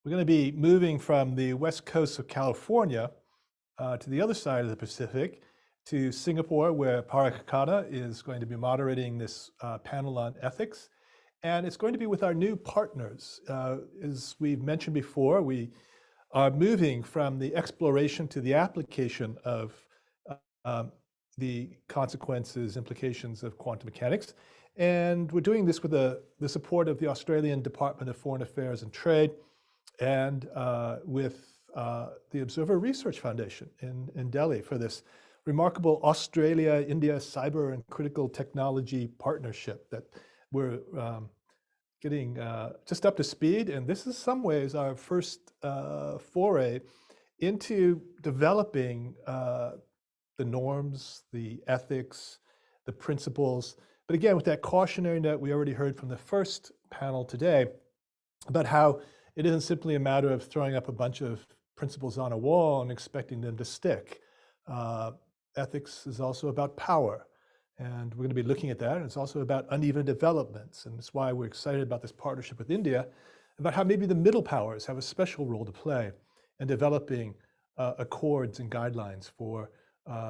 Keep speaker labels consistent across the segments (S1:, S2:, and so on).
S1: We're going to be moving from the west coast of California to the other side of the Pacific, to Singapore, where Parag Khanna is going to be moderating this panel on ethics. And it's going to be with our new partners. As we've mentioned before, we are moving from the exploration to the application of the consequences, implications of quantum mechanics. And we're doing this with the support of the Australian Department of Foreign Affairs and Trade, and with the Observer Research Foundation in Delhi for this remarkable Australia-India cyber and critical technology partnership that we're getting just up to speed. And this is in some ways our first foray into developing the norms, the ethics, the principles. But again, with that cautionary note we already heard from the first panel today about how it isn't simply a matter of throwing up a bunch of principles on a wall and expecting them to stick. Ethics is also about power, and we're going to be looking at that. And it's also about uneven developments, and that's why we're excited about this partnership with India, about how maybe the middle powers have a special role to play in developing accords and guidelines for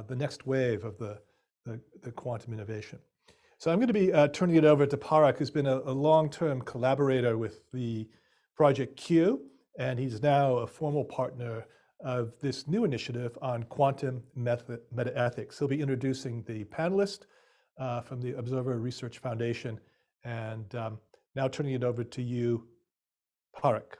S1: the next wave of the quantum innovation. So I'm going to be turning it over to Parag, who's been a long-term collaborator with the Project Q, and he's now a formal partner of this new initiative on quantum meta-ethics. He'll be introducing the panelists from the Observer Research Foundation, and now turning it over to you, Parag.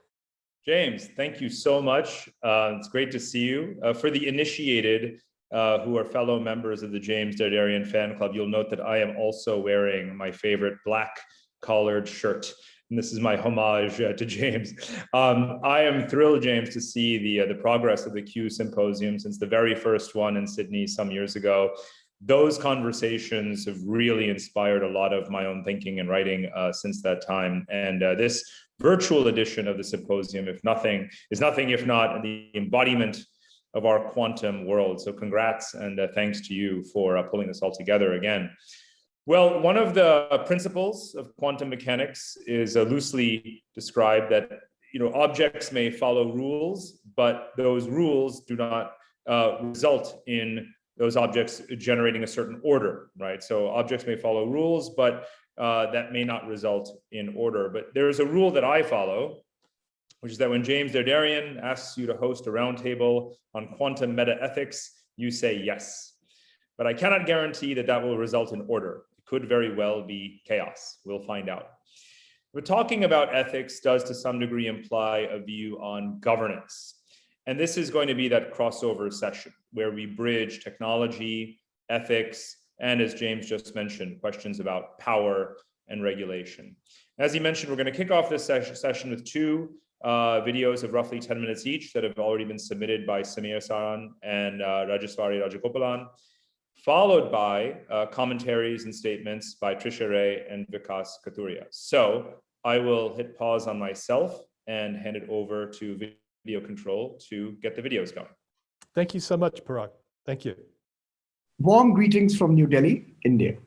S2: James, thank you so much. It's great to see you. For the initiated who are fellow members of the James Dardarian fan club, you'll note that I am also wearing my favorite black collared shirt. And this is my homage to James. I am thrilled, James, to see the progress of the Q Symposium since the very first one in Sydney some years ago. Those conversations have really inspired a lot of my own thinking and writing since that time. And this virtual edition of the symposium, is nothing if not the embodiment of our quantum world. So congrats and thanks to you for pulling this all together again. Well, one of the principles of quantum mechanics is loosely described that objects may follow rules, but those rules do not result in those objects generating a certain order, right? So objects may follow rules, but that may not result in order. But there is a rule that I follow, which is that when James Dardarian asks you to host a roundtable on quantum meta-ethics, you say yes. But I cannot guarantee that that will result in order. It could very well be chaos. We'll find out. But talking about ethics does to some degree imply a view on governance. And this is going to be that crossover session where we bridge technology, ethics, and as James just mentioned, questions about power and regulation. As he mentioned, we're going to kick off this session with two videos of roughly 10 minutes each that have already been submitted by Samir Saran and Rajeshwari Rajagopalan, followed by commentaries and statements by Trisha Ray and Vikas Kathuria. So I will hit pause on myself and hand it over to video control to get the videos going.
S1: Thank you so much, Parag. Thank you.
S3: Warm greetings from New Delhi, India.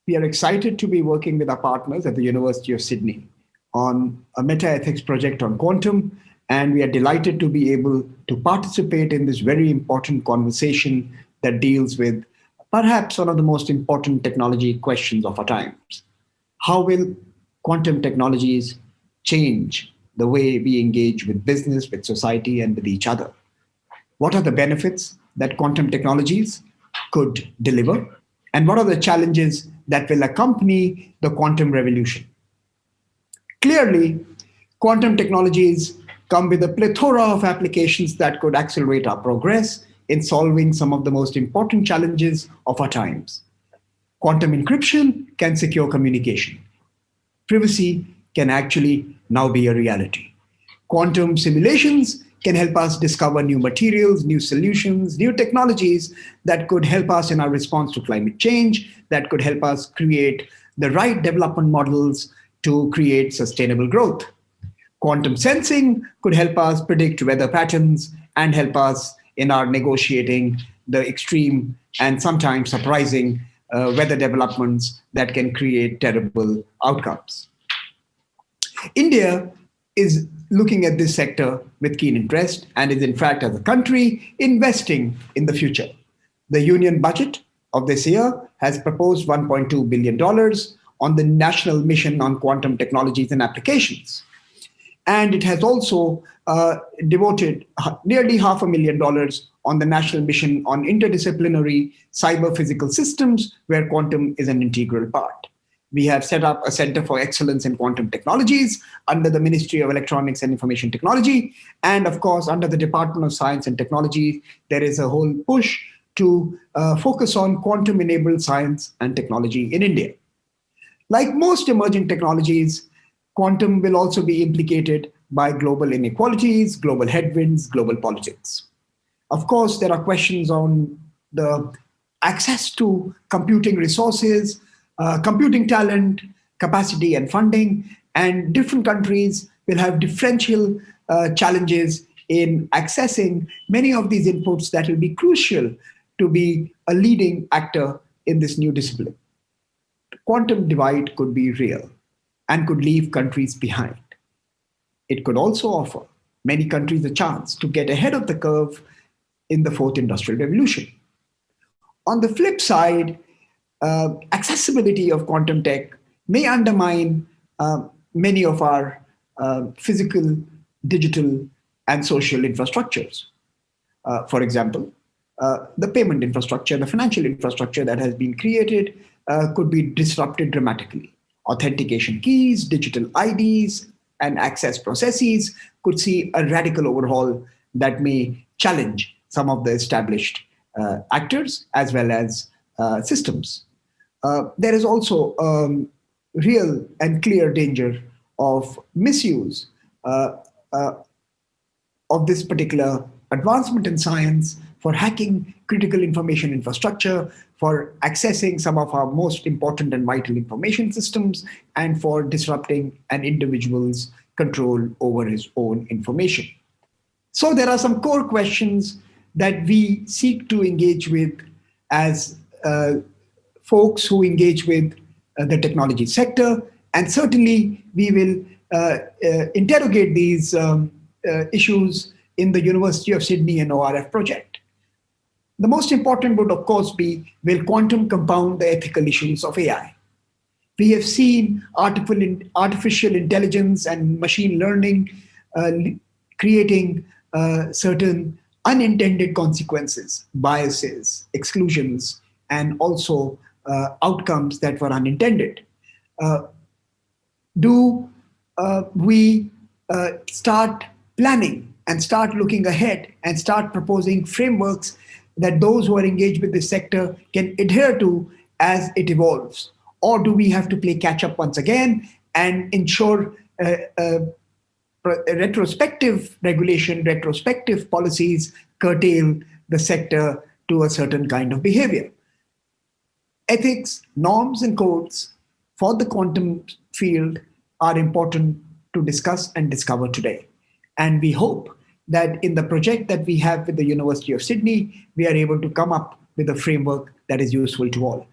S3: We are excited to be working with our partners at the University of Sydney on a meta-ethics project on quantum, and we are delighted to be able to participate in this very important conversation that deals with perhaps one of the most important technology questions of our times. How will quantum technologies change the way we engage with business, with society, and with each other? What are the benefits that quantum technologies could deliver? And what are the challenges that will accompany the quantum revolution? Clearly, quantum technologies come with a plethora of applications that could accelerate our progress in solving some of the most important challenges of our times. Quantum encryption can secure communication. Privacy can actually now be a reality. Quantum simulations can help us discover new materials, new solutions, new technologies that could help us in our response to climate change, that could help us create the right development models to create sustainable growth. Quantum sensing could help us predict weather patterns and help us in our negotiating the extreme and sometimes surprising weather developments that can create terrible outcomes. India is looking at this sector with keen interest and is in fact, as a country, investing in the future. The union budget of this year has proposed $1.2 billion on the National Mission on Quantum Technologies and Applications. And it has also devoted nearly $500,000 on the National Mission on Interdisciplinary Cyber Physical Systems, where quantum is an integral part. We have set up a Center for Excellence in Quantum Technologies under the Ministry of Electronics and Information Technology. And of course, under the Department of Science and Technology, there is a whole push to focus on quantum-enabled science and technology in India. Like most emerging technologies, quantum will also be implicated by global inequalities, global headwinds, global politics. Of course, there are questions on the access to computing resources, computing talent, capacity and funding, and different countries will have differential challenges in accessing many of these inputs that will be crucial to be a leading actor in this new discipline. The quantum divide could be real and could leave countries behind. It could also offer many countries a chance to get ahead of the curve in the fourth industrial revolution. On the flip side, accessibility of quantum tech may undermine many of our physical, digital, and social infrastructures. For example, the payment infrastructure, the financial infrastructure that has been created could be disrupted dramatically. Authentication keys, digital IDs, and access processes could see a radical overhaul that may challenge some of the established actors as well as systems. There is also real and clear danger of misuse of this particular advancement in science for hacking critical information infrastructure, for accessing some of our most important and vital information systems, and for disrupting an individual's control over his own information. So there are some core questions that we seek to engage with as folks who engage with the technology sector. And certainly we will interrogate these issues in the University of Sydney and ORF project. The most important would, of course, be, will quantum compound the ethical issues of AI? We have seen artificial intelligence and machine learning creating certain unintended consequences, biases, exclusions, and also outcomes that were unintended. Do we start planning and start looking ahead and start proposing frameworks that those who are engaged with this sector can adhere to as it evolves? Or do we have to play catch up once again and ensure retrospective regulation, retrospective policies curtail the sector to a certain kind of behavior? Ethics, norms, and codes for the quantum field are important to discuss and discover today. And we hope that in the project that we have with the University of Sydney, we are able to come up with a framework that is useful to all.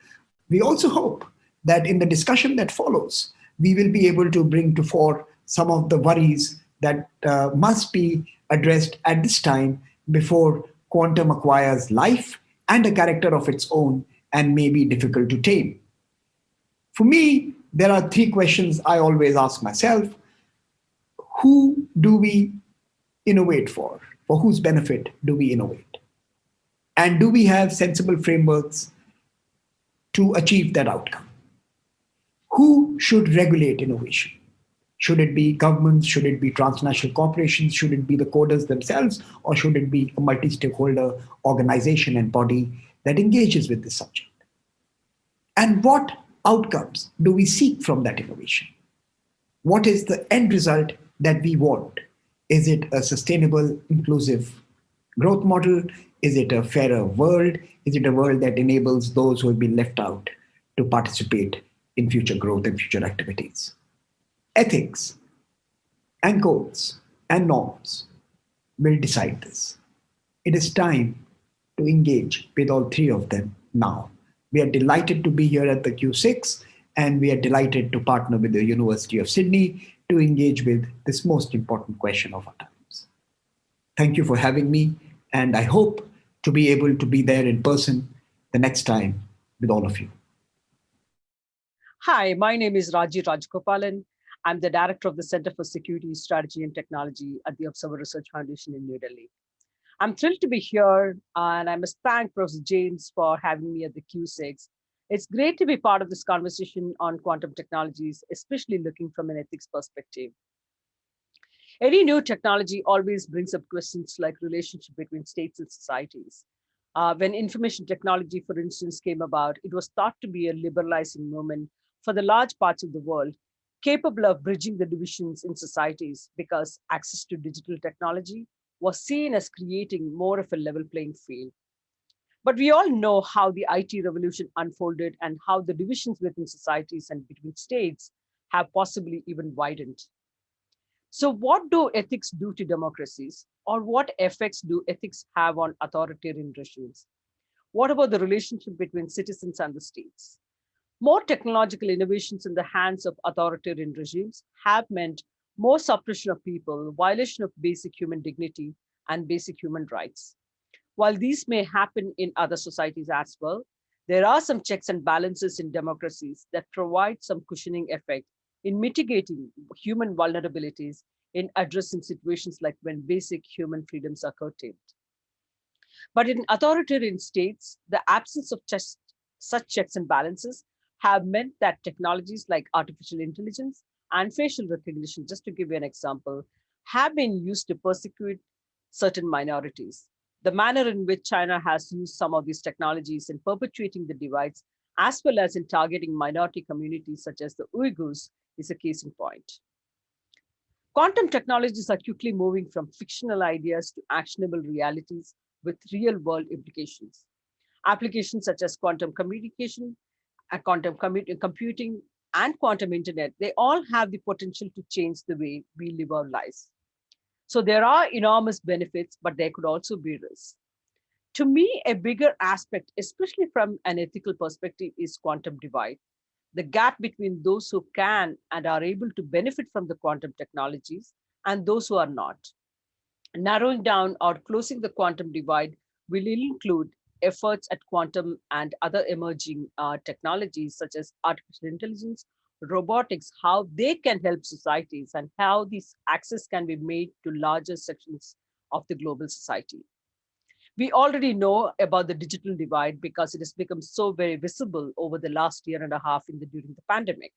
S3: We also hope that in the discussion that follows, we will be able to bring to fore some of the worries that must be addressed at this time before quantum acquires life and a character of its own and may be difficult to tame. For me, there are three questions I always ask myself. Who do we innovate for? For whose benefit do we innovate? And do we have sensible frameworks to achieve that outcome? Who should regulate innovation? Should it be governments? Should it be transnational corporations? Should it be the coders themselves? Or should it be a multi-stakeholder organization and body that engages with this subject? And what outcomes do we seek from that innovation? What is the end result that we want? Is it a sustainable, inclusive growth model? Is it a fairer world? Is it a world that enables those who have been left out to participate in future growth and future activities? Ethics and codes and norms will decide this. It is time to engage with all three of them now. We are delighted to be here at the Q6, and we are delighted to partner with the University of Sydney to engage with this most important question of our times. Thank you for having me, and I hope to be able to be there in person the next time with all of you.
S4: Hi, my name is Raji Rajgopalan. I'm the director of the Center for Security, Strategy and Technology at the Observer Research Foundation in New Delhi. I'm thrilled to be here, and I must thank Professor James for having me at the Q6. It's great to be part of this conversation on quantum technologies, especially looking from an ethics perspective. Any new technology always brings up questions like relationship between states and societies. When information technology, for instance, came about, it was thought to be a liberalizing moment for the large parts of the world, capable of bridging the divisions in societies because access to digital technology was seen as creating more of a level playing field. But we all know how the IT revolution unfolded and how the divisions within societies and between states have possibly even widened. So, what do ethics do to democracies? Or what effects do ethics have on authoritarian regimes? What about the relationship between citizens and the states? More technological innovations in the hands of authoritarian regimes have meant more suppression of people, violation of basic human dignity, and basic human rights. While these may happen in other societies as well, there are some checks and balances in democracies that provide some cushioning effect in mitigating human vulnerabilities in addressing situations like when basic human freedoms are curtailed. But in authoritarian states, the absence of such checks and balances have meant that technologies like artificial intelligence and facial recognition, just to give you an example, have been used to persecute certain minorities. The manner in which China has used some of these technologies in perpetuating the divides, as well as in targeting minority communities such as the Uyghurs, is a case in point. Quantum technologies are quickly moving from fictional ideas to actionable realities with real world implications. Applications such as quantum communication, computing, and quantum internet, they all have the potential to change the way we live our lives. So there are enormous benefits, but there could also be risks. To me, a bigger aspect, especially from an ethical perspective, is quantum divide. The gap between those who can and are able to benefit from the quantum technologies and those who are not. Narrowing down or closing the quantum divide will include efforts at quantum and other emerging technologies such as artificial intelligence, robotics, how they can help societies and how this access can be made to larger sections of the global society. We already know about the digital divide because it has become so very visible over the last year and a half during the pandemic,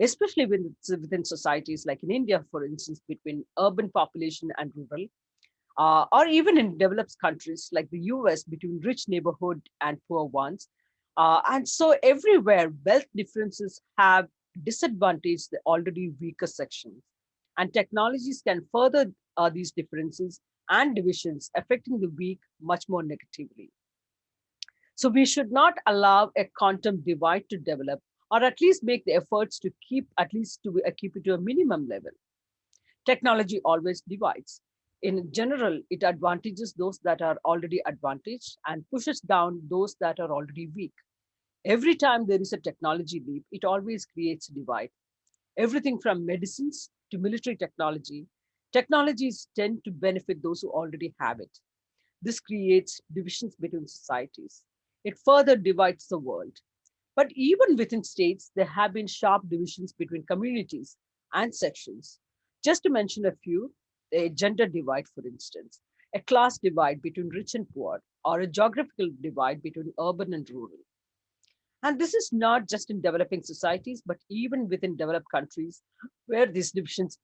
S4: especially within societies like in India, for instance, between urban population and rural, or even in developed countries like the US between rich neighborhood and poor ones. And so everywhere, wealth differences have disadvantaged the already weaker sections. And technologies can further these differences and divisions, affecting the weak much more negatively. So we should not allow a quantum divide to develop, or at least make the efforts to keep keep it to a minimum level. Technology always divides. In general, it advantages those that are already advantaged and pushes down those that are already weak. Every time there is a technology leap, it always creates a divide. Everything from medicines to military technology, technologies tend to benefit those who already have it. This creates divisions between societies. It further divides the world. But even within states, there have been sharp divisions between communities and sections. Just to mention a few, a gender divide, for instance, a class divide between rich and poor, or a geographical divide between urban and rural. And this is not just in developing societies, but even within developed countries where these divisions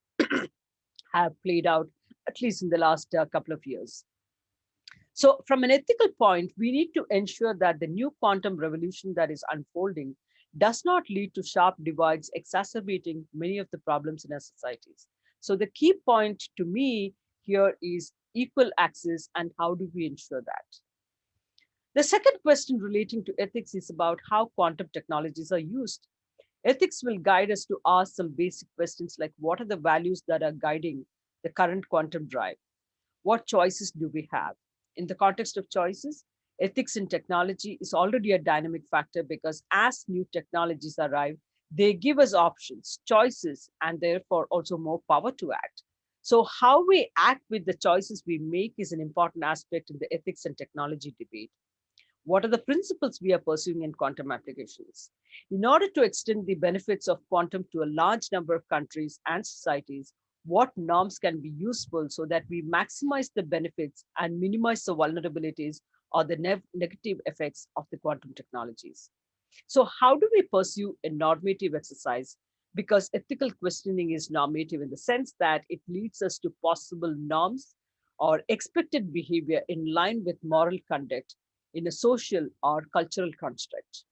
S4: have played out, at least in the last couple of years. So from an ethical point, we need to ensure that the new quantum revolution that is unfolding does not lead to sharp divides exacerbating many of the problems in our societies. So the key point to me here is equal access and how do we ensure that? The second question relating to ethics is about how quantum technologies are used. Ethics will guide us to ask some basic questions like what are the values that are guiding the current quantum drive? What choices do we have? In the context of choices, ethics in technology is already a dynamic factor because as new technologies arrive, They give us options, choices, and therefore also more power to act. So how we act with the choices we make is an important aspect in the ethics and technology debate. What are the principles we are pursuing in quantum applications? In order to extend the benefits of quantum to a large number of countries and societies, what norms can be useful so that we maximize the benefits and minimize the vulnerabilities or the negative effects of the quantum technologies? So how do we pursue a normative exercise? Because ethical questioning is normative in the sense that it leads us to possible norms or expected behavior in line with moral conduct in a social or cultural construct.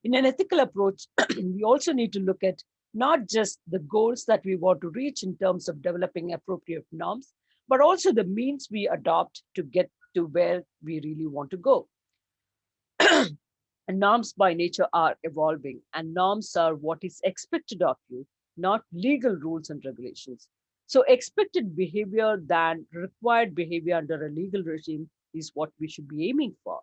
S4: In an ethical approach, we also need to look at not just the goals that we want to reach in terms of developing appropriate norms, but also the means we adopt to get to where we really want to go. And norms by nature are evolving, and norms are what is expected of you, not legal rules and regulations. So, expected behavior than required behavior under a legal regime is what we should be aiming for.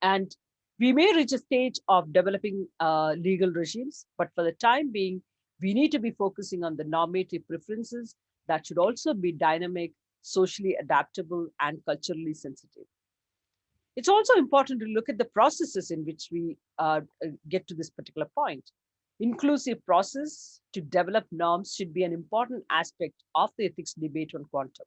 S4: And we may reach a stage of developing legal regimes, but for the time being, we need to be focusing on the normative preferences that should also be dynamic, socially adaptable, and culturally sensitive. It's also important to look at the processes in which we get to this particular point. Inclusive process to develop norms should be an important aspect of the ethics debate on quantum.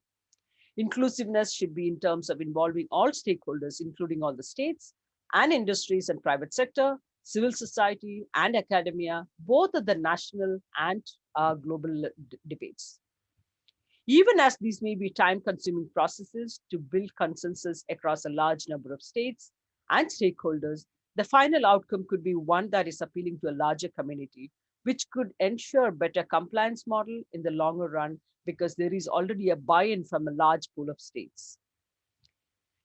S4: Inclusiveness should be in terms of involving all stakeholders, including all the states and industries and private sector, civil society and academia, both at the national and global debates. Even as these may be time-consuming processes to build consensus across a large number of states and stakeholders, the final outcome could be one that is appealing to a larger community, which could ensure better compliance model in the longer run because there is already a buy-in from a large pool of states.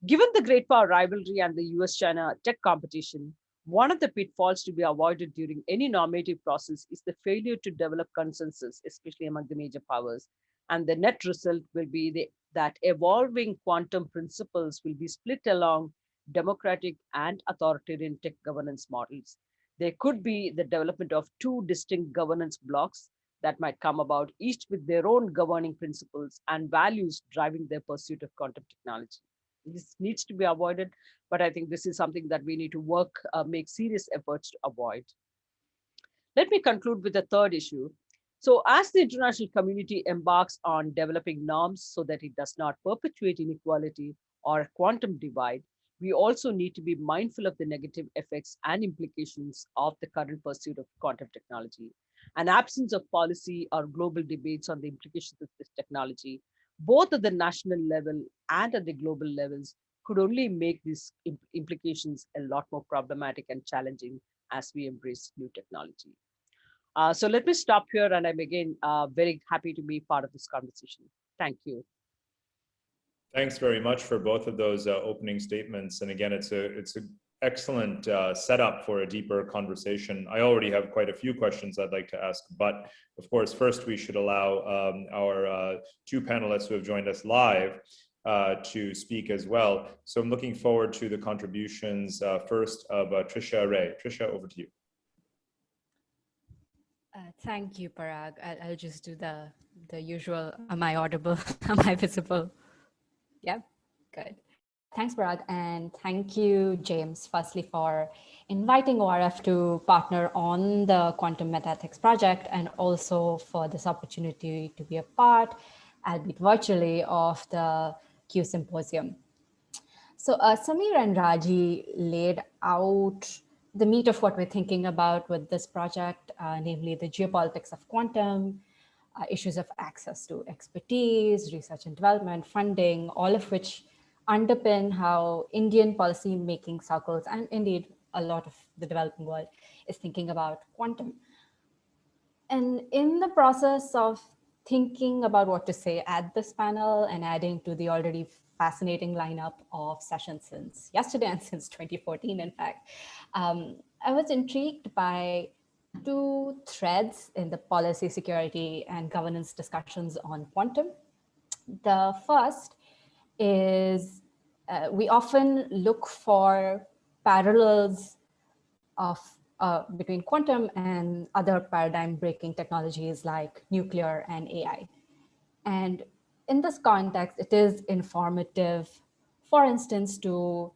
S4: Given the great power rivalry and the US-China tech competition, one of the pitfalls to be avoided during any normative process is the failure to develop consensus, especially among the major powers. And the net result will be that evolving quantum principles will be split along democratic and authoritarian tech governance models. There could be the development of two distinct governance blocks that might come about, each with their own governing principles and values driving their pursuit of quantum technology. This needs to be avoided, but I think this is something that we need to work, make serious efforts to avoid. Let me conclude with the third issue. So as the international community embarks on developing norms so that it does not perpetuate inequality or a quantum divide, we also need to be mindful of the negative effects and implications of the current pursuit of quantum technology. An absence of policy or global debates on the implications of this technology, both at the national level and at the global levels, could only make these implications a lot more problematic and challenging as we embrace new technology. So let me stop here, and I'm again very happy to be part of this conversation. Thank you.
S2: Thanks very much for both of those opening statements. And again, it's an excellent setup for a deeper conversation. I already have quite a few questions I'd like to ask, but of course, first we should allow our two panelists who have joined us live to speak as well. So I'm looking forward to the contributions first of Trisha Ray. Trisha, over to you.
S5: Thank you, Parag. I'll just do the usual. Am I audible? Am I visible? Yeah, good. Thanks, Parag. And thank you, James, firstly, for inviting ORF to partner on the Quantum Metaethics project and also for this opportunity to be a part, albeit virtually, of the Q Symposium. So Samir and Raji laid out the meat of what we're thinking about with this project, namely the geopolitics of quantum, issues of access to expertise, research and development, funding, all of which underpin how Indian policy making circles and indeed a lot of the developing world is thinking about quantum. And in the process of thinking about what to say at this panel and adding to the already fascinating lineup of sessions since yesterday and since 2014, in fact, I was intrigued by two threads in the policy, security, and governance discussions on quantum. The first is we often look for parallels of between quantum and other paradigm-breaking technologies like nuclear and AI. And in this context, it is informative, for instance, to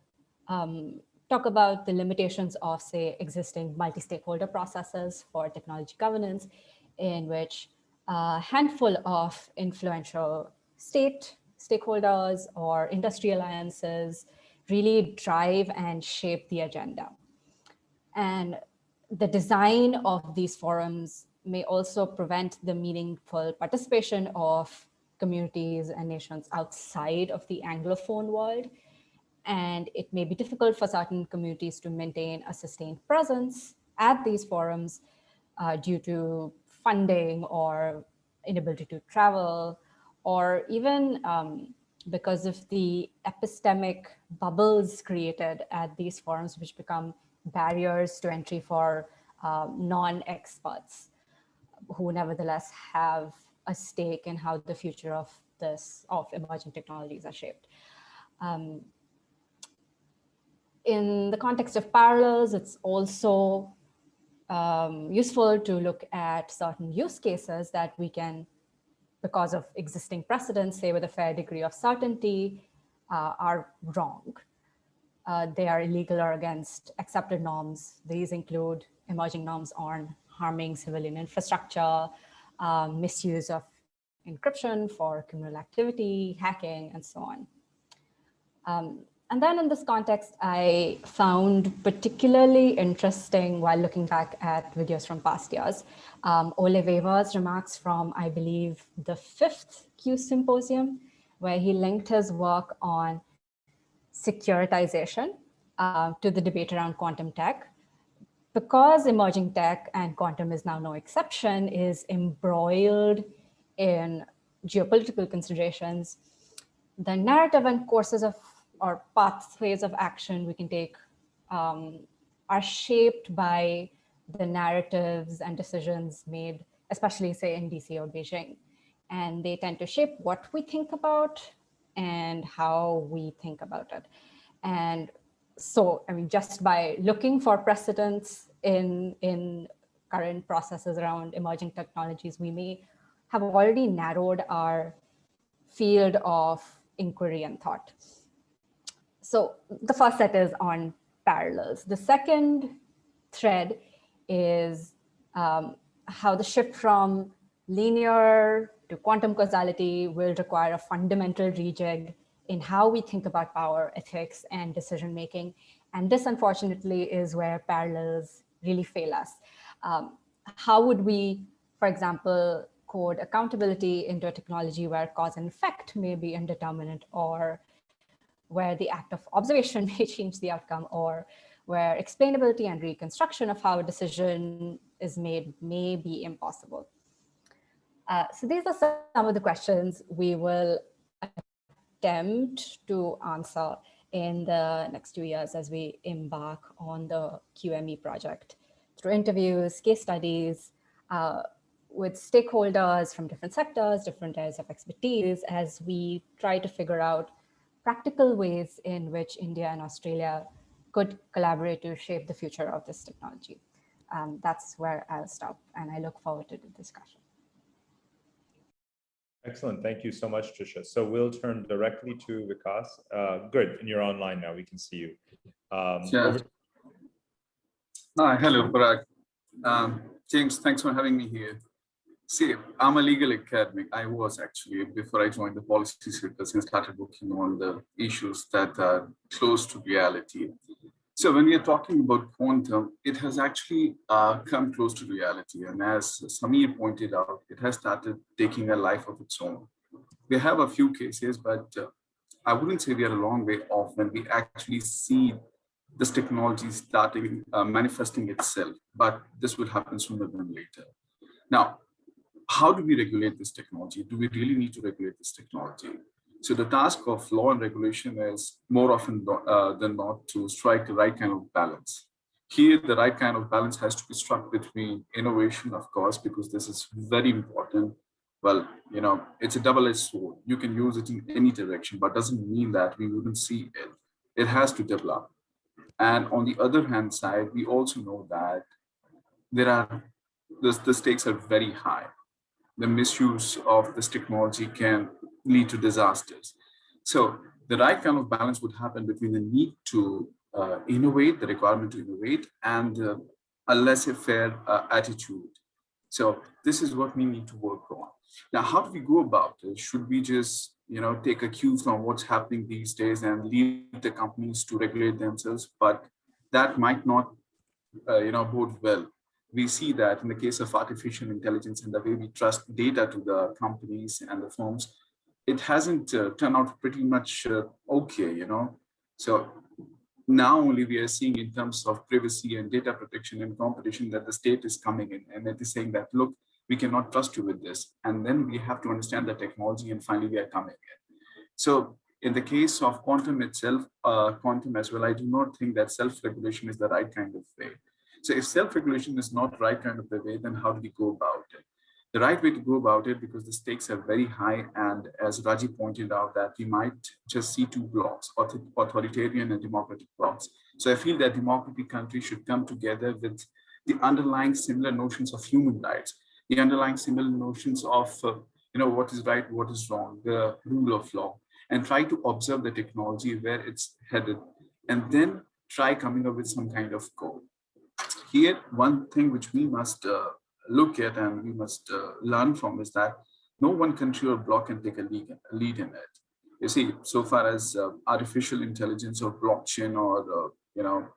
S5: talk about the limitations of, say, existing multi-stakeholder processes for technology governance, in which a handful of influential state stakeholders or industry alliances really drive and shape the agenda. And the design of these forums may also prevent the meaningful participation of communities and nations outside of the Anglophone world. And it may be difficult for certain communities to maintain a sustained presence at these forums due to funding or inability to travel, or even because of the epistemic bubbles created at these forums, which become barriers to entry for non-experts who nevertheless have a stake in how the future of emerging technologies are shaped. In the context of parallels, it's also useful to look at certain use cases that we can, because of existing precedents, say with a fair degree of certainty, are wrong. They are illegal or against accepted norms. These include emerging norms on harming civilian infrastructure, misuse of encryption for criminal activity, hacking, and so on. And then in this context, I found particularly interesting, while looking back at videos from past years, Ole Weber's remarks from, I believe, the 5th Q Symposium, where he linked his work on securitization to the debate around quantum tech. Because emerging tech, and quantum is now no exception, is embroiled in geopolitical considerations, the narrative and courses of or pathways of action we can take are shaped by the narratives and decisions made, especially say in DC or Beijing. And they tend to shape what we think about and how we think about it. And so, I mean, just by looking for precedents in current processes around emerging technologies, we may have already narrowed our field of inquiry and thought. So the first set is on parallels. The second thread is how the shift from linear to quantum causality will require a fundamental rejig in how we think about power, ethics, and decision-making. And this, unfortunately, is where parallels really fail us. How would we, for example, code accountability into a technology where cause and effect may be indeterminate, or where the act of observation may change the outcome, or where explainability and reconstruction of how a decision is made may be impossible? So these are some of the questions we will attempt to answer in the next 2 years as we embark on the QME project, through interviews, case studies, with stakeholders from different sectors, different areas of expertise, as we try to figure out practical ways in which India and Australia could collaborate to shape the future of this technology. That's where I'll stop, and I look forward to the discussion.
S2: Excellent. Thank you so much, Trisha. So we'll turn directly to Vikas. Good, and you're online now. We can see you.
S6: Sure. Hi, hello, Parag. James, thanks for having me here. See, I'm a legal academic. I was actually, before I joined the policy circles and started working on the issues that are close to reality. So when we are talking about quantum, it has actually come close to reality. And as Samir pointed out, it has started taking a life of its own. We have a few cases, but I wouldn't say we are a long way off when we actually see this technology starting manifesting itself, but this will happen sooner than later. Now, how do we regulate this technology? Do we really need to regulate this technology? So the task of law and regulation is more often than not to strike the right kind of balance. Here, the right kind of balance has to be struck between innovation, of course, because this is very important. Well, you know, it's a double-edged sword. You can use it in any direction, but doesn't mean that we wouldn't see it. It has to develop. And on the other hand side, we also know that the stakes are very high. The misuse of this technology can lead to disasters. So the right kind of balance would happen between the need to innovate, the requirement to innovate, and a laissez-faire attitude. So this is what we need to work on. Now, how do we go about it? Should we just, take a cue from what's happening these days and leave the companies to regulate themselves? But that might not, bode well. We see that in the case of artificial intelligence and the way we trust data to the companies and the firms, it hasn't turned out pretty much okay. So now only we are seeing in terms of privacy and data protection and competition that the state is coming in and it is saying that, look, we cannot trust you with this. And then we have to understand the technology and finally we are coming in. So in the case of quantum itself, quantum as well, I do not think that self-regulation is the right kind of way. So if self-regulation is not the right kind of the way, then how do we go about it? The right way to go about it, because the stakes are very high, and as Raji pointed out, that we might just see two blocks, authoritarian and democratic blocks. So I feel that democratic countries should come together with the underlying similar notions of human rights, the underlying similar notions of what is right, what is wrong, the rule of law, and try to observe the technology where it's headed, and then try coming up with some kind of code. Here, one thing which we must look at and we must learn from is that no one country or bloc can take a lead in it. You see, so far as artificial intelligence or blockchain or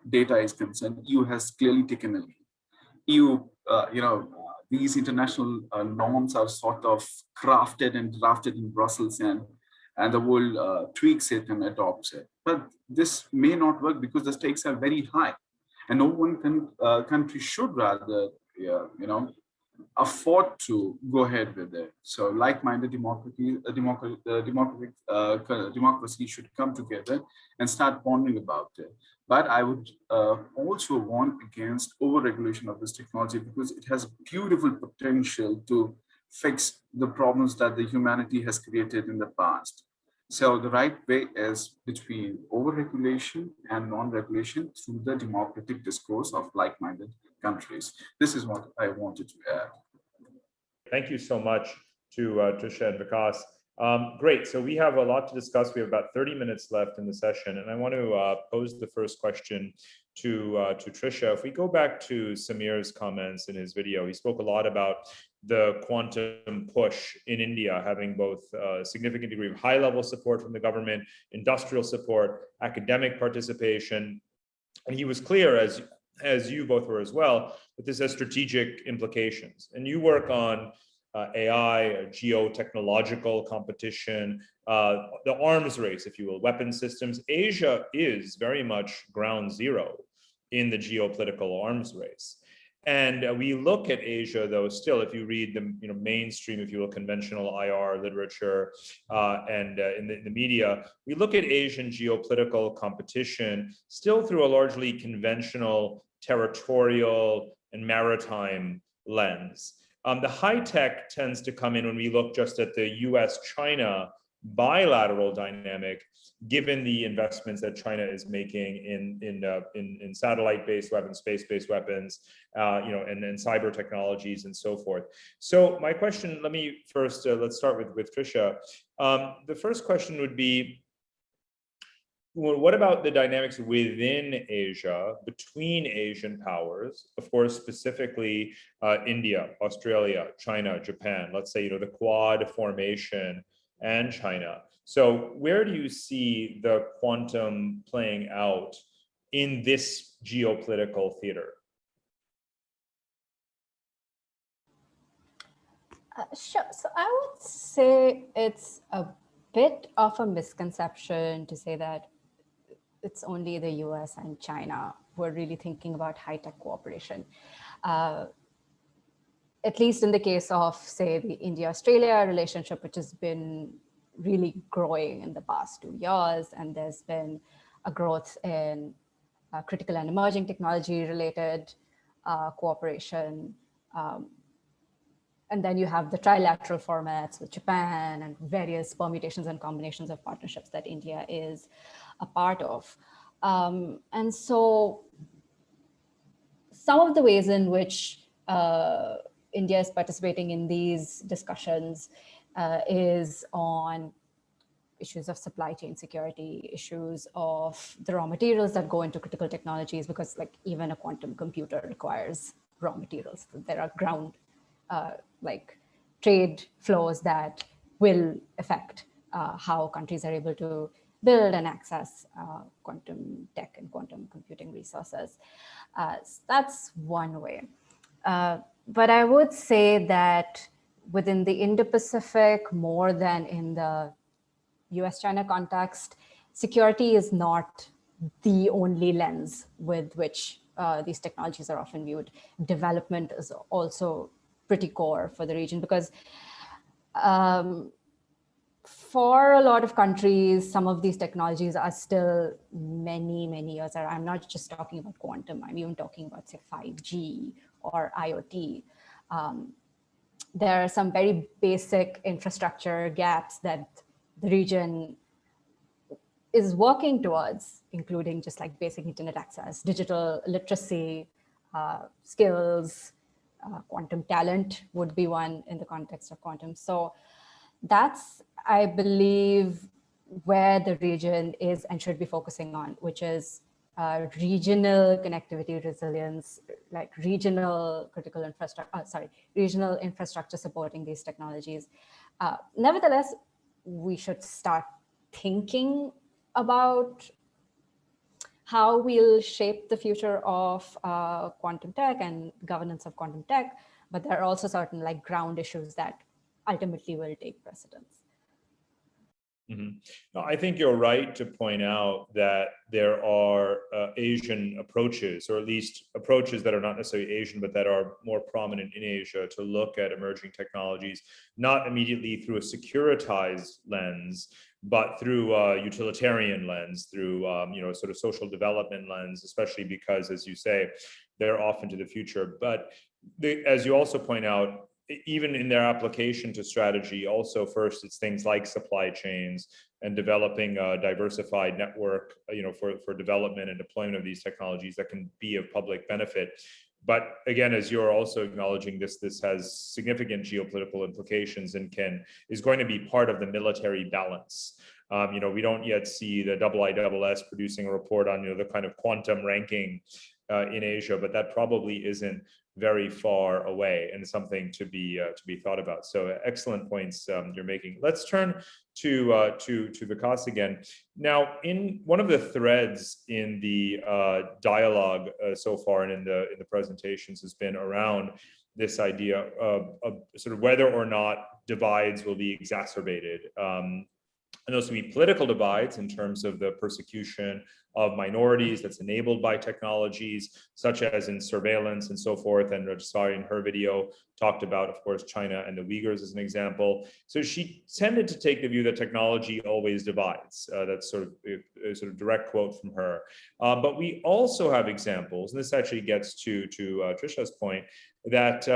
S6: data is concerned, EU has clearly taken a lead. EU, these international norms are sort of crafted and drafted in Brussels, and the world tweaks it and adopts it. But this may not work because the stakes are very high, and no one country should rather, afford to go ahead with it. So like-minded democracy should come together and start pondering about it. But I would also warn against over-regulation of this technology because it has beautiful potential to fix the problems that the humanity has created in the past. So the right way is between over-regulation and non-regulation through the democratic discourse of like-minded countries. This is what I wanted to add.
S2: Thank you so much to Trisha and Vikas. Great, so we have a lot to discuss. We have about 30 minutes left in the session, and I want to pose the first question to Trisha. If we go back to Samir's comments in his video, he spoke a lot about the quantum push in India, having both a significant degree of high-level support from the government, industrial support, academic participation. And he was clear, as you both were as well, that this has strategic implications. And you work on AI, geotechnological competition, the arms race, if you will, weapon systems. Asia is very much ground zero in the geopolitical arms race. And we look at Asia, though, still, if you read the mainstream, if you will, conventional IR literature and in the media, we look at Asian geopolitical competition still through a largely conventional, territorial, and maritime lens. The high tech tends to come in when we look just at the US-China bilateral dynamic, given the investments that China is making in satellite-based weapons, space-based weapons, and cyber technologies and so forth. So my question, let me first, let's start with Trisha. The first question would be, what about the dynamics within Asia, between Asian powers, of course, specifically India, Australia, China, Japan, let's say, the Quad formation and China. So where do you see the quantum playing out in this geopolitical theater?
S5: Sure. So I would say it's a bit of a misconception to say that it's only the US and China who are really thinking about high-tech cooperation. At least in the case of, say, the India-Australia relationship, which has been really growing in the past 2 years, and there's been a growth in critical and emerging technology-related cooperation. And then you have the trilateral formats with Japan and various permutations and combinations of partnerships that India is a part of. And so some of the ways in which India is participating in these discussions is on issues of supply chain security, issues of the raw materials that go into critical technologies, because like even a quantum computer requires raw materials. There are ground like trade flows that will affect how countries are able to build and access quantum tech and quantum computing resources. So that's one way. But I would say that within the Indo-Pacific, more than in the US-China context, security is not the only lens with which these technologies are often viewed. Development is also pretty core for the region, because for a lot of countries, some of these technologies are still many, many years. I'm not just talking about quantum, I'm even talking about, say, 5G or IoT. There are some very basic infrastructure gaps that the region is working towards, including just like basic internet access, digital literacy, skills, quantum talent would be one in the context of quantum. So that's, I believe, where the region is and should be focusing on, which is regional connectivity resilience, like regional critical infrastructure, regional infrastructure supporting these technologies. Nevertheless, we should start thinking about how we'll shape the future of quantum tech and governance of quantum tech, but there are also certain like ground issues that ultimately will take precedence.
S2: Mm-hmm. No, I think you're right to point out that there are Asian approaches, or at least approaches that are not necessarily Asian, but that are more prominent in Asia, to look at emerging technologies, not immediately through a securitized lens, but through a utilitarian lens, through sort of social development lens, especially because, as you say, they're often to the future. But as you also point out, even in their application to strategy, also first it's things like supply chains and developing a diversified network, for development and deployment of these technologies that can be of public benefit. But again, as you're also acknowledging, this has significant geopolitical implications and is going to be part of the military balance. We don't yet see the IISS producing a report on the kind of quantum ranking in Asia, but that probably isn't very far away and something to be thought about. So excellent points you're making. Let's turn to Vikas again. Now, in one of the threads in the dialogue so far and in the presentations has been around this idea of sort of whether or not divides will be exacerbated. And those will be political divides in terms of the persecution of minorities that's enabled by technologies, such as in surveillance and so forth. And Rajasari in her video talked about, of course, China and the Uyghurs as an example. So she tended to take the view that technology always divides. That's sort of a direct quote from her. But we also have examples, and this actually gets to Trisha's point, that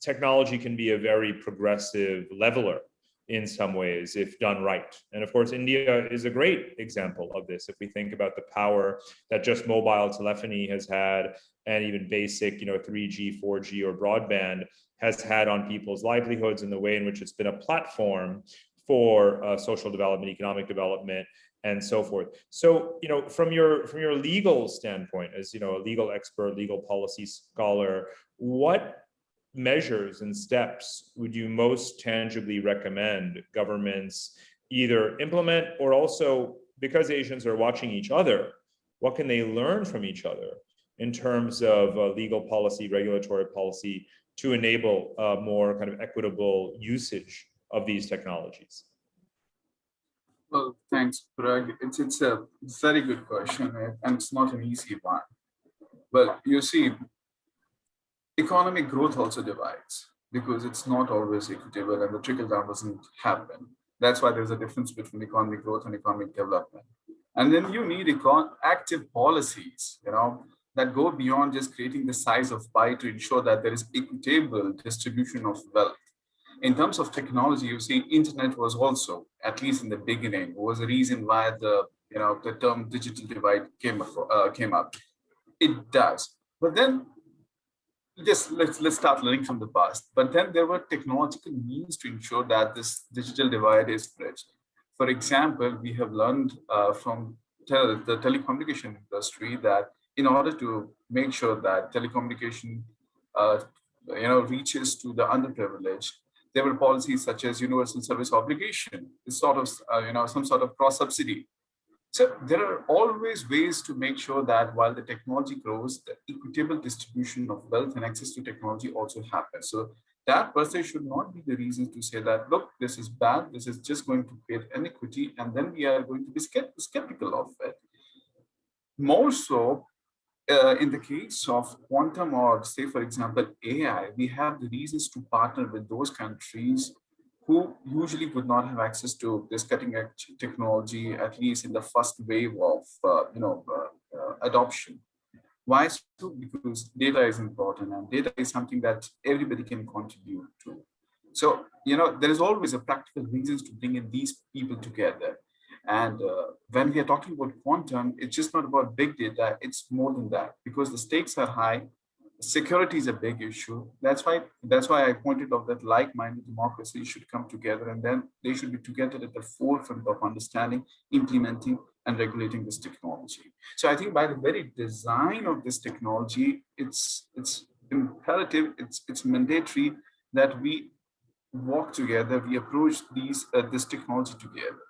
S2: technology can be a very progressive leveler in some ways, if done right. And of course, India is a great example of this. If we think about the power that just mobile telephony has had, and even basic, 3G, 4G, or broadband has had on people's livelihoods, and the way in which it's been a platform for social development, economic development, and so forth. So, from your legal standpoint, as a legal expert, legal policy scholar, what measures and steps would you most tangibly recommend governments either implement, or also, because Asians are watching each other, what can they learn from each other in terms of legal policy, regulatory policy, to enable more kind of equitable usage of these technologies?
S6: Well, thanks, Parag. It's a very good question, and it's not an easy one. But you see, economic growth also divides, because it's not always equitable and the trickle down doesn't happen. That's why there's a difference between economic growth and economic development. And then you need active policies, that go beyond just creating the size of pie to ensure that there is equitable distribution of wealth. In terms of technology, you see, internet was also, at least in the beginning, was a reason why the the term digital divide came up. It does. But then just let's start learning from the past. But then there were technological means to ensure that this digital divide is bridged. For example, we have learned from the telecommunication industry that in order to make sure that telecommunication reaches to the underprivileged, there were policies such as universal service obligation, it's sort of some sort of cross subsidy. So there are always ways to make sure that while the technology grows, the equitable distribution of wealth and access to technology also happens. So that per se should not be the reason to say that, look, this is bad, this is just going to create inequity, and then we are going to be skeptical of it. More so, in the case of quantum or say, for example, AI, we have the reasons to partner with those countries who usually would not have access to this cutting edge technology, at least in the first wave of adoption. Why so? Because data is important, and data is something that everybody can contribute to. So, there is always a practical reasons to bring in these people together. And when we are talking about quantum, it's just not about big data, it's more than that, because the stakes are high. Security is a big issue. That's why I pointed out that like-minded democracies should come together, and then they should be together at the forefront of understanding, implementing, and regulating this technology. So I think by the very design of this technology, it's imperative, it's mandatory that we walk together, we approach this technology together.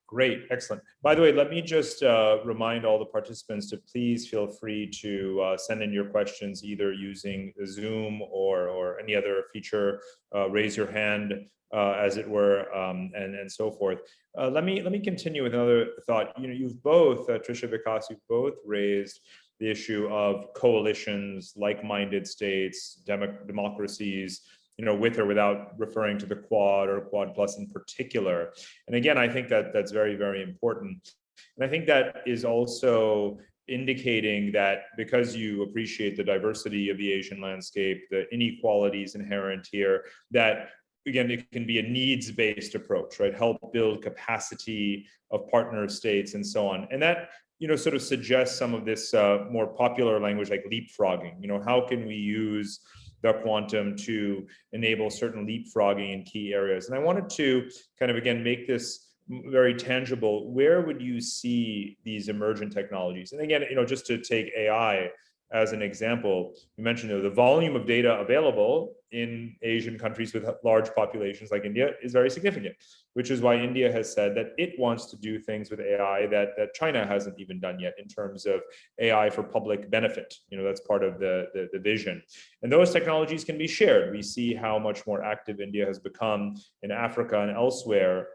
S2: Great, excellent. By the way, let me just remind all the participants to please feel free to send in your questions either using Zoom or any other feature, raise your hand, as it were, and so forth. Let me continue with another thought. You've both, Trisha, Vikas, you've both raised the issue of coalitions, like-minded states, democracies, with or without referring to the Quad or Quad Plus in particular. And again, I think that that's very, very important. And I think that is also indicating that because you appreciate the diversity of the Asian landscape, the inequalities inherent here, that again, it can be a needs-based approach, right? Help build capacity of partner states and so on. And that, sort of suggests some of this more popular language like leapfrogging. How can we use the quantum to enable certain leapfrogging in key areas? And I wanted to kind of, again, make this very tangible. Where would you see these emergent technologies? And again, just to take AI as an example, you mentioned the volume of data available in Asian countries with large populations like India is very significant, which is why India has said that it wants to do things with AI that China hasn't even done yet in terms of AI for public benefit. That's part of the vision. And those technologies can be shared. We see how much more active India has become in Africa and elsewhere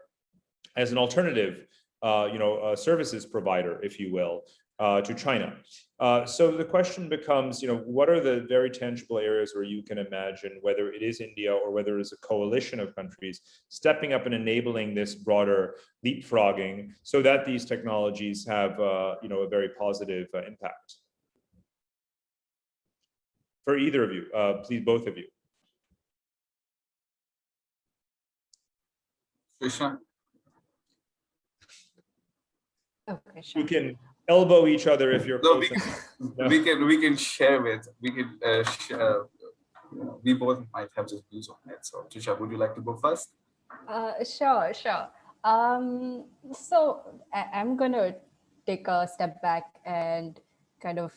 S2: as an alternative, services provider, if you will, to China. So the question becomes, what are the very tangible areas where you can imagine, whether it is India or whether it's a coalition of countries, stepping up and enabling this broader leapfrogging so that these technologies have, a very positive impact? For either of you, please, both of you.
S6: Trisha?
S5: Okay, sure.
S2: You can elbow each other if you're close.
S6: We can share with, share, we both might have just views on it. So Trisha, would you like to go first?
S5: Sure. So I'm going to take a step back and kind of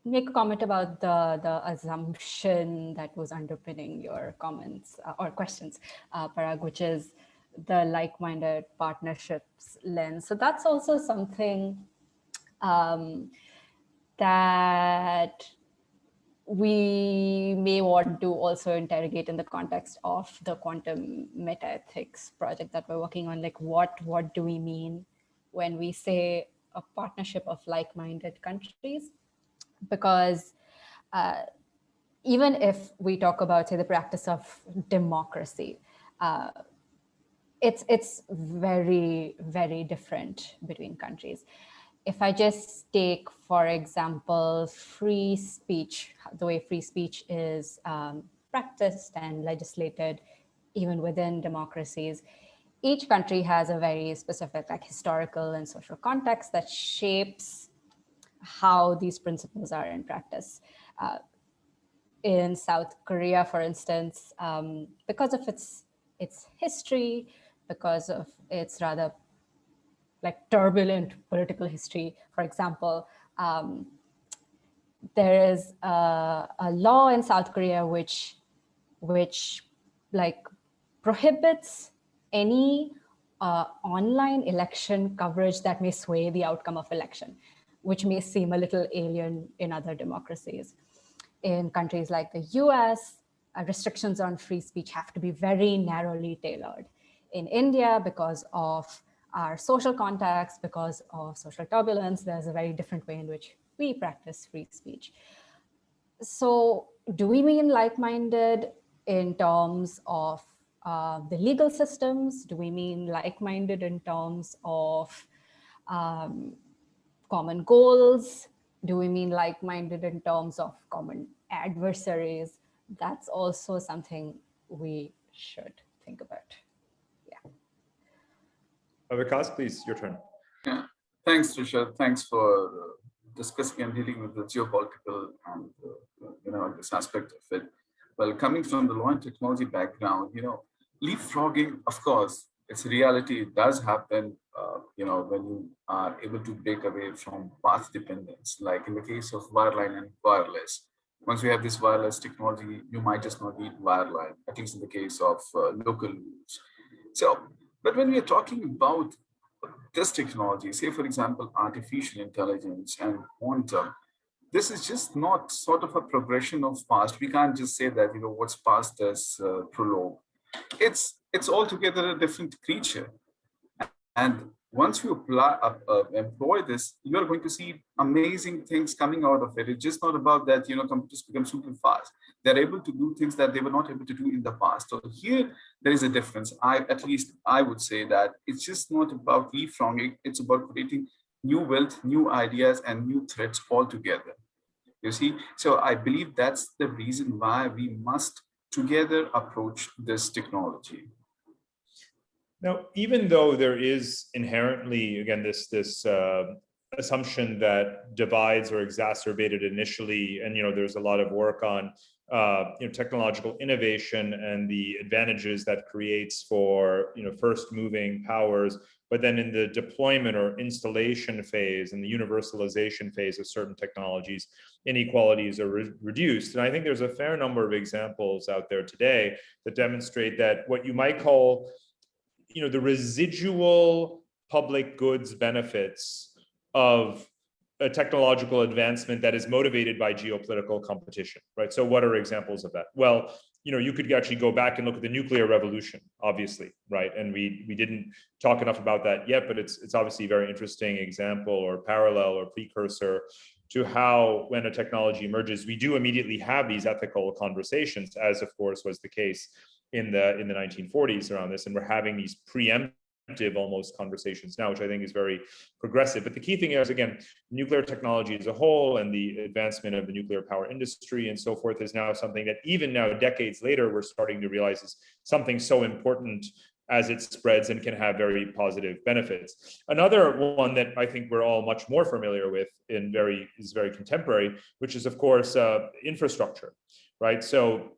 S5: make a comment about the assumption that was underpinning your comments or questions, Parag, which is the like-minded partnerships lens. So that's also something that we may want to also interrogate in the context of the quantum metaethics project that we're working on. Like, what do we mean when we say a partnership of like-minded countries? Because even if we talk about, say, the practice of democracy, it's very, very different between countries. If I just take, for example, free speech, the way free speech is practiced and legislated even within democracies, each country has a very specific like historical and social context that shapes how these principles are in practice. In South Korea, for instance, because of its history, because of its rather like turbulent political history, for example, there is a law in South Korea which like prohibits any online election coverage that may sway the outcome of election, which may seem a little alien in other democracies. In countries like the US, restrictions on free speech have to be very narrowly tailored. In India, because of our social context, because of social turbulence, there's a very different way in which we practice free speech. So do we mean like-minded in terms of the legal systems? Do we mean like-minded in terms of common goals? Do we mean like-minded in terms of common adversaries? That's also something we should think about. Yeah.
S2: Vikas, please, your turn.
S6: Yeah, thanks, Trisha. Thanks for discussing and dealing with the geopolitical and this aspect of it. Well, coming from the law and technology background, leapfrogging, of course, it's a reality. It does happen, when you are able to break away from path dependence, like in the case of wireline and wireless. Once you have this wireless technology, you might just not need wireline, at least in the case of local rules. So, but when we are talking about this technology, say for example, artificial intelligence and quantum, this is just not sort of a progression of past. We can't just say that, what's past is prologue. It's altogether a different creature. And once you employ this, you're going to see amazing things coming out of it. It's just not about that, computers become super fast. They're able to do things that they were not able to do in the past. So here, there is a difference. At least I would say that it's just not about leapfrogging. It's about creating new wealth, new ideas, and new threats altogether. You see, so I believe that's the reason why we must together approach this technology.
S2: Now, even though there is inherently, again, this assumption that divides are exacerbated initially, and there's a lot of work on technological innovation and the advantages that creates for first moving powers, but then in the deployment or installation phase and the universalization phase of certain technologies, inequalities are reduced. And I think there's a fair number of examples out there today that demonstrate that what you might call the residual public goods benefits of a technological advancement that is motivated by geopolitical competition, right? So what are examples of that? Well, you could actually go back and look at the nuclear revolution, obviously, right? And we didn't talk enough about that yet, but it's obviously a very interesting example or parallel or precursor to how, when a technology emerges, we do immediately have these ethical conversations, as of course was the case in the 1940s around this, and we're having these preemptive almost conversations now, which I think is very progressive. But the key thing is, again, nuclear technology as a whole and the advancement of the nuclear power industry and so forth is now something that even now, decades later, we're starting to realize is something so important as it spreads and can have very positive benefits. Another one that I think we're all much more familiar with and is very contemporary, which is of course infrastructure, right? So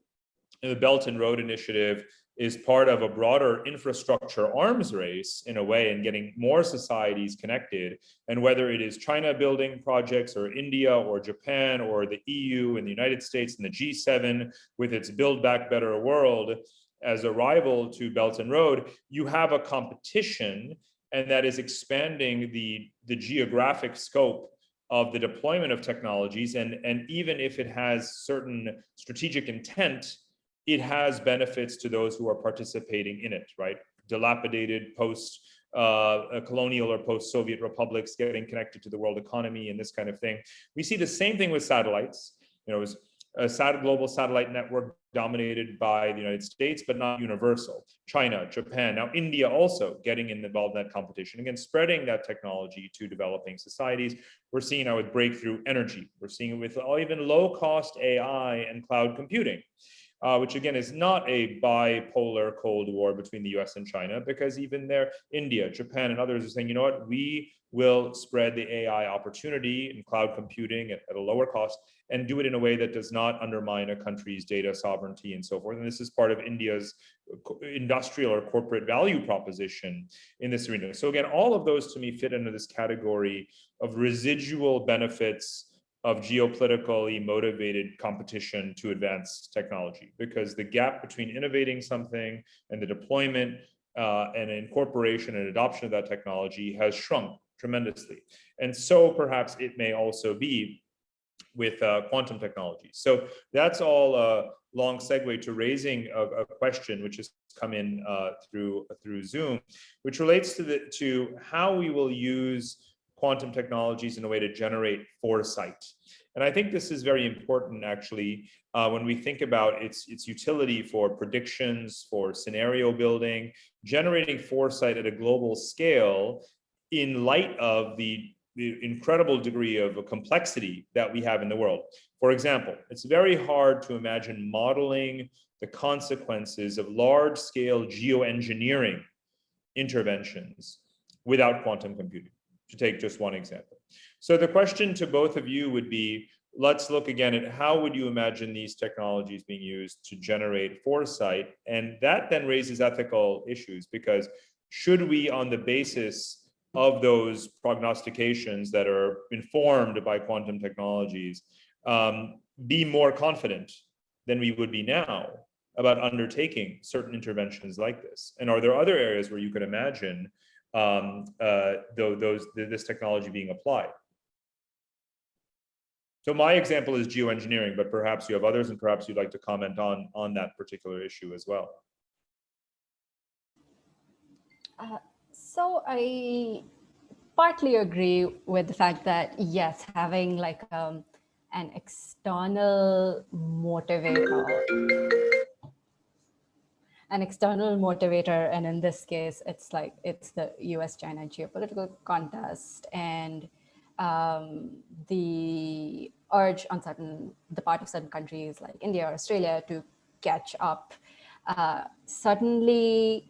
S2: the Belt and Road Initiative is part of a broader infrastructure arms race in a way, and getting more societies connected. And whether it is China building projects or India or Japan or the EU and the United States and the G7 with its Build Back Better World as a rival to Belt and Road, you have a competition, and that is expanding the geographic scope of the deployment of technologies. And even if it has certain strategic intent, it has benefits to those who are participating in it, right? Dilapidated post-colonial or post-Soviet republics getting connected to the world economy and this kind of thing. We see the same thing with satellites. It was a global satellite network dominated by the United States, but not universal. China, Japan, now India also getting involved in that competition. Again, spreading that technology to developing societies. We're seeing now with breakthrough energy. We're seeing it with even low-cost AI and cloud computing. which again is not a bipolar Cold War between the US and China, because even there, India, Japan, and others are saying, you know what, we will spread the AI opportunity in cloud computing at a lower cost and do it in a way that does not undermine a country's data sovereignty and so forth. And this is part of India's industrial or corporate value proposition in this arena. So again, all of those to me fit into this category of residual benefits of geopolitically motivated competition to advance technology, because the gap between innovating something and the deployment and incorporation and adoption of that technology has shrunk tremendously. And so perhaps it may also be with quantum technology. So that's all a long segue to raising a question which has come in through Zoom, which relates to how we will use quantum technologies in a way to generate foresight. And I think this is very important, actually, when we think about its utility for predictions, for scenario building, generating foresight at a global scale in light of the incredible degree of complexity that we have in the world. For example, it's very hard to imagine modeling the consequences of large-scale geoengineering interventions without quantum computing, to take just one example. So the question to both of you would be, let's look again at how would you imagine these technologies being used to generate foresight? And that then raises ethical issues, because should we, on the basis of those prognostications that are informed by quantum technologies, be more confident than we would be now about undertaking certain interventions like this? And are there other areas where you could imagine this technology being applied? So my example is geoengineering, but perhaps you have others, and perhaps you'd like to comment on that particular issue as well.
S5: So I partly agree with the fact that, yes, having like an external motivator, and in this case, it's the US-China geopolitical contest and the urge on the part of certain countries like India or Australia to catch up certainly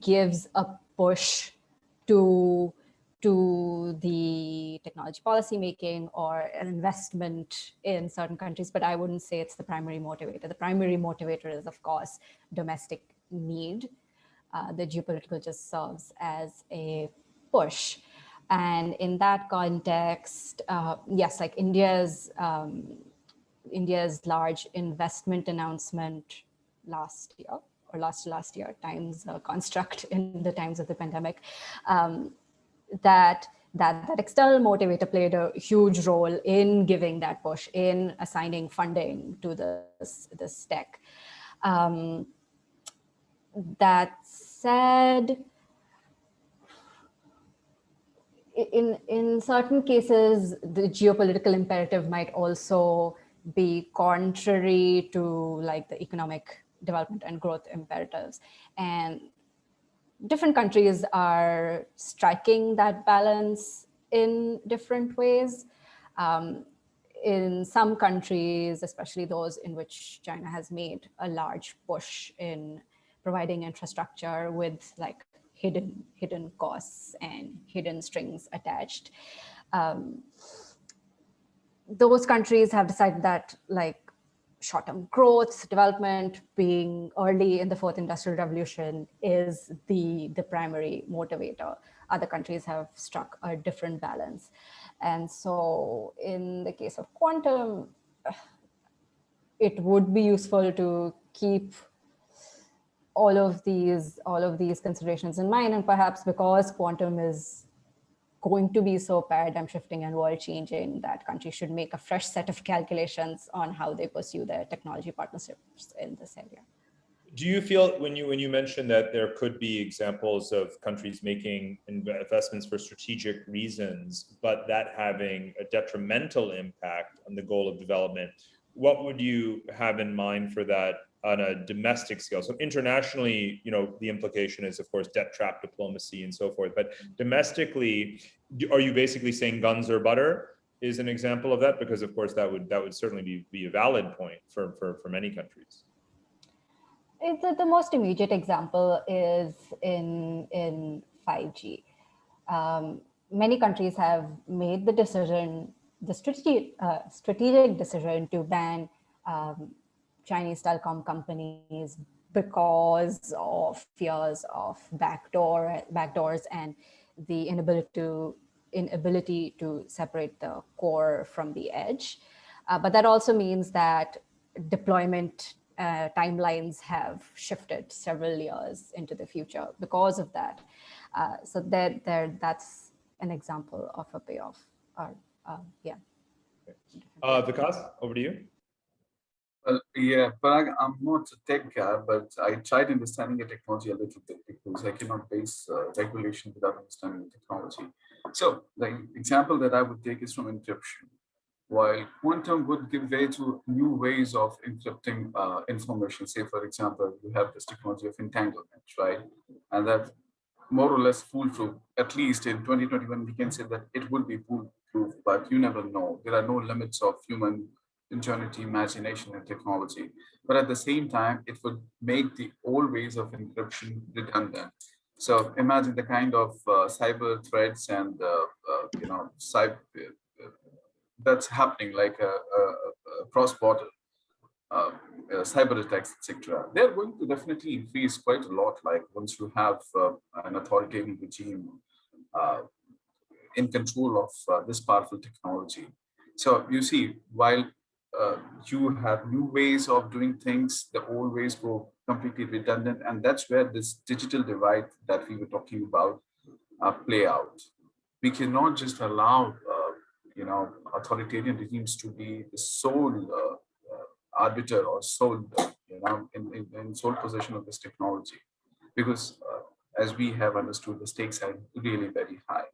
S5: gives a push to the technology policy making or an investment in certain countries, but I wouldn't say it's the primary motivator. The primary motivator is, of course, domestic need. The geopolitical just serves as a push. And in that context, yes, like India's large investment announcement last year, or last year, times construct in the times of the pandemic, that external motivator played a huge role in giving that push, in assigning funding to this tech. That said, in certain cases, the geopolitical imperative might also be contrary to like the economic development and growth imperatives. And different countries are striking that balance in different ways. In some countries, especially those in which China has made a large push in providing infrastructure with like hidden costs and hidden strings attached, those countries have decided that like short-term growth, development, being early in the fourth industrial revolution is the primary motivator. Other countries have struck a different balance. And so in the case of quantum, it would be useful to keep all of these considerations in mind. And perhaps because quantum is going to be so paradigm shifting and world changing, that countries should make a fresh set of calculations on how they pursue their technology partnerships in this area.
S2: Do you feel, when you mentioned that there could be examples of countries making investments for strategic reasons, but that having a detrimental impact on the goal of development, what would you have in mind for that on a domestic scale? So internationally, the implication is, of course, debt trap diplomacy and so forth. But domestically, are you basically saying guns or butter? is an example of that? Because of course that would certainly be a valid point for many countries.
S5: The most immediate example is in 5G. Many countries have made the decision, the strategic decision to ban Chinese telecom companies because of fears of backdoors and the inability to separate the core from the edge. But that also means that deployment timelines have shifted several years into the future because of that. So that's an example of a payoff. Yeah.
S2: Vikas, over to you.
S6: Well, yeah, Parag, I'm not a tech guy, but I tried understanding the technology a little bit because I cannot base regulation without understanding the technology. So the example that I would take is from encryption. While quantum would give way to new ways of encrypting information, say, for example, you have this technology of entanglement, right? And that more or less foolproof, at least in 2021, we can say that it will be foolproof, but you never know. There are no limits of human ingenuity, imagination, and technology. But at the same time, it would make the old ways of encryption redundant. So imagine the kind of cyber threats and cyber that's happening, like a cross-border cyber attacks, etc. They're going to definitely increase quite a lot. Like once you have an authoritarian regime in control of this powerful technology. So you see, while you have new ways of doing things, the old ways go completely redundant, and that's where this digital divide that we were talking about play out. We cannot just allow authoritarian regimes to be the sole arbiter or sole in sole possession of this technology, because as we have understood, the stakes are really very high.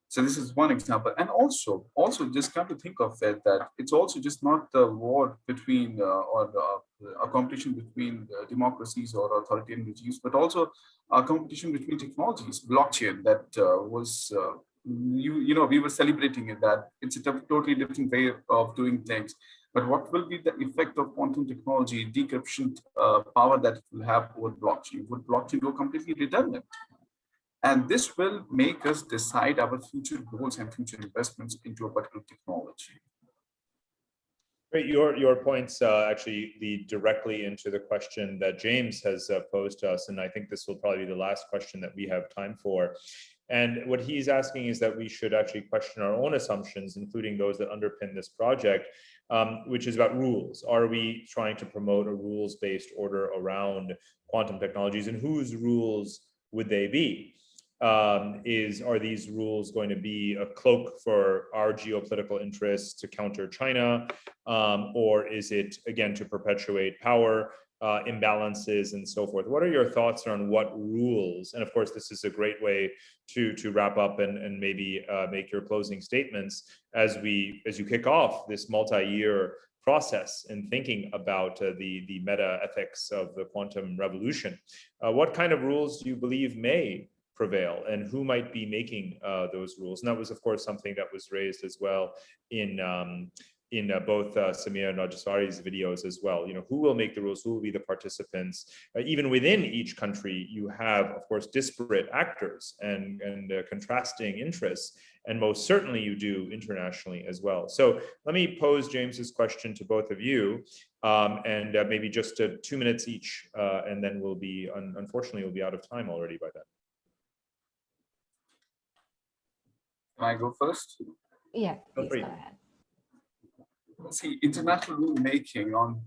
S6: So this is one example. And also just come to think of it, that it's also just not the war between a competition between democracies or authoritarian regimes, but also a competition between technologies. Blockchain that was, we were celebrating it, that it's a totally different way of doing things. But what will be the effect of quantum technology, decryption power that it will have over blockchain? Would blockchain go completely redundant? And this will make us decide our future goals and future investments into a particular technology.
S2: Great, your points actually lead directly into the question that James has posed to us, and I think this will probably be the last question that we have time for. And what he's asking is that we should actually question our own assumptions, including those that underpin this project, which is about rules. Are we trying to promote a rules-based order around quantum technologies, and whose rules would they be? Are these rules going to be a cloak for our geopolitical interests to counter China, or is it, again, to perpetuate power imbalances and so forth? What are your thoughts on what rules? And of course, this is a great way to wrap up and maybe make your closing statements as you kick off this multi-year process in thinking about the meta ethics of the quantum revolution. What kind of rules do you believe may prevail, and who might be making those rules? And that was, of course, something that was raised as well in both Samir and Rajaswari's videos as well. Who will make the rules? Who will be the participants? Even within each country, you have, of course, disparate actors and contrasting interests, and most certainly you do internationally as well. So let me pose James's question to both of you, and maybe just 2 minutes each, and then we'll be, unfortunately, we'll be out of time already by then.
S6: Can I go first?
S5: Yeah, please go ahead.
S6: See, international rule making on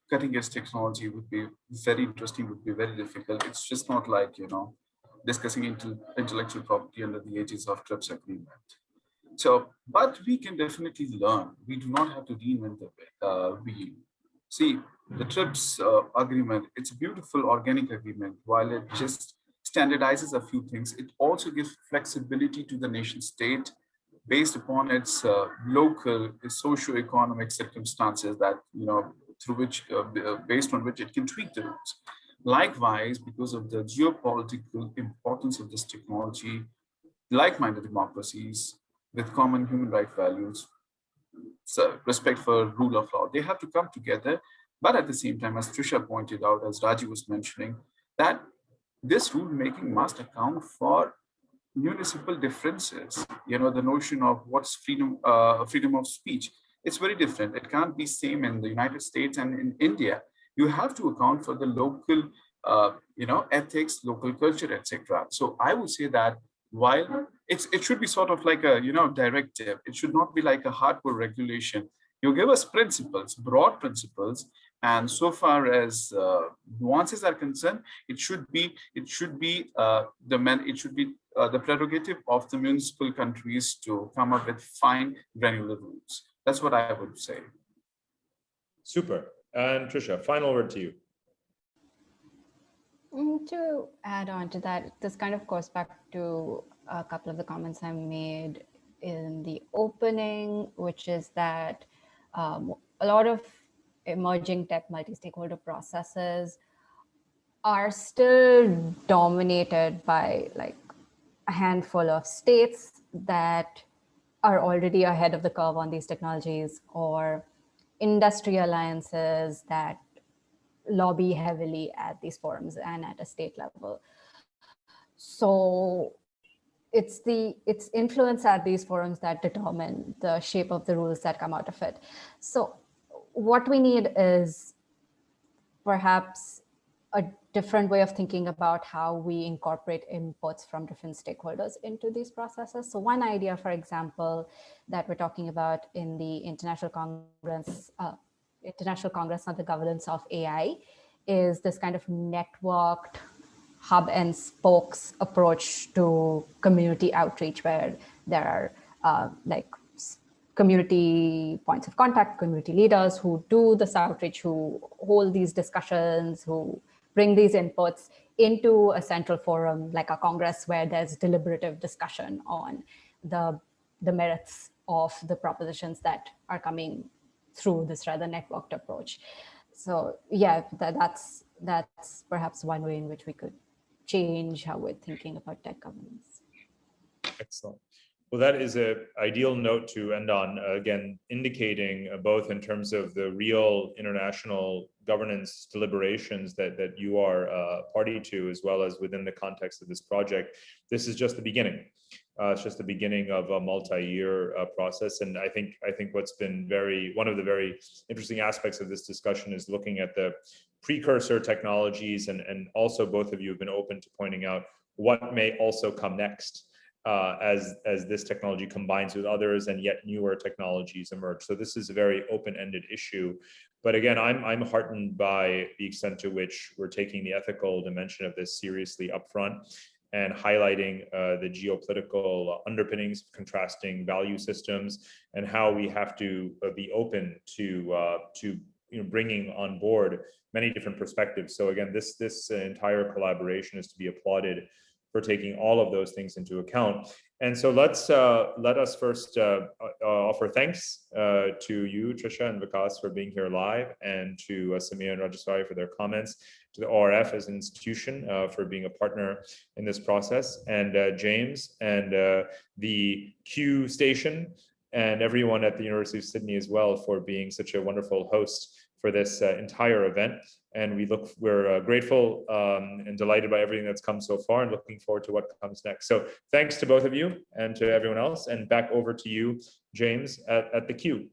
S6: cutting edge technology would be very interesting, would be very difficult. It's just not like, discussing intellectual property under the aegis of TRIPS agreement. So, but we can definitely learn. We do not have to reinvent the wheel. See, the TRIPS agreement, it's a beautiful organic agreement. While it just standardizes a few things, it also gives flexibility to the nation state based upon its local socio-economic circumstances that, through which, based on which it can tweak the rules. Likewise, because of the geopolitical importance of this technology, like-minded democracies with common human rights values, so respect for rule of law. They have to come together. But at the same time, as Trisha pointed out, as Raji was mentioning, that this rulemaking must account for municipal differences. You know, the notion of what's freedom of speech. It's very different. It can't be same in the United States and in India. You have to account for the local, ethics, local culture, etc. So I would say that while it should be sort of like a directive, it should not be like a hardcore regulation. You give us principles, broad principles, and so far as nuances are concerned, it should be the prerogative of the municipal countries to come up with fine granular rules. That's what I would say.
S2: Super. And Trisha, final word to you.
S5: To add on to that, this kind of goes back to a couple of the comments I made in the opening, which is that a lot of emerging tech multi-stakeholder processes are still dominated by like a handful of states that are already ahead of the curve on these technologies, or industry alliances that lobby heavily at these forums and at a state level. So it's influence at these forums that determine the shape of the rules that come out of it. So what we need is perhaps a different way of thinking about how we incorporate inputs from different stakeholders into these processes. So one idea, for example, that we're talking about in the International Congress on the Governance of AI is this kind of networked hub and spokes approach to community outreach, where there are community points of contact, community leaders who do this outreach, who hold these discussions, who bring these inputs into a central forum like a Congress, where there's deliberative discussion on the merits of the propositions that are coming through this rather networked approach. So yeah, that's perhaps one way in which we could change how we're thinking about tech governance.
S2: Excellent. Well, that is an ideal note to end on, again, indicating both in terms of the real international governance deliberations that you are party to, as well as within the context of this project. This is just the beginning. It's just the beginning of a multi-year process. And I think what's been one of the very interesting aspects of this discussion is looking at the precursor technologies, and also both of you have been open to pointing out what may also come next. As this technology combines with others and yet newer technologies emerge. So this is a very open-ended issue. But again, I'm heartened by the extent to which we're taking the ethical dimension of this seriously upfront and highlighting the geopolitical underpinnings of contrasting value systems, and how we have to be open to bringing on board many different perspectives. So again, this entire collaboration is to be applauded for taking all of those things into account. And so let us first offer thanks to you, Trisha and Vikas, for being here live, and to Samir and Rajaswari for their comments, to the ORF as an institution for being a partner in this process, and James and the Q station, and everyone at the University of Sydney as well for being such a wonderful host for this entire event. And we're grateful and delighted by everything that's come so far, and looking forward to what comes next. So thanks to both of you and to everyone else, and back over to you, James, at the Q.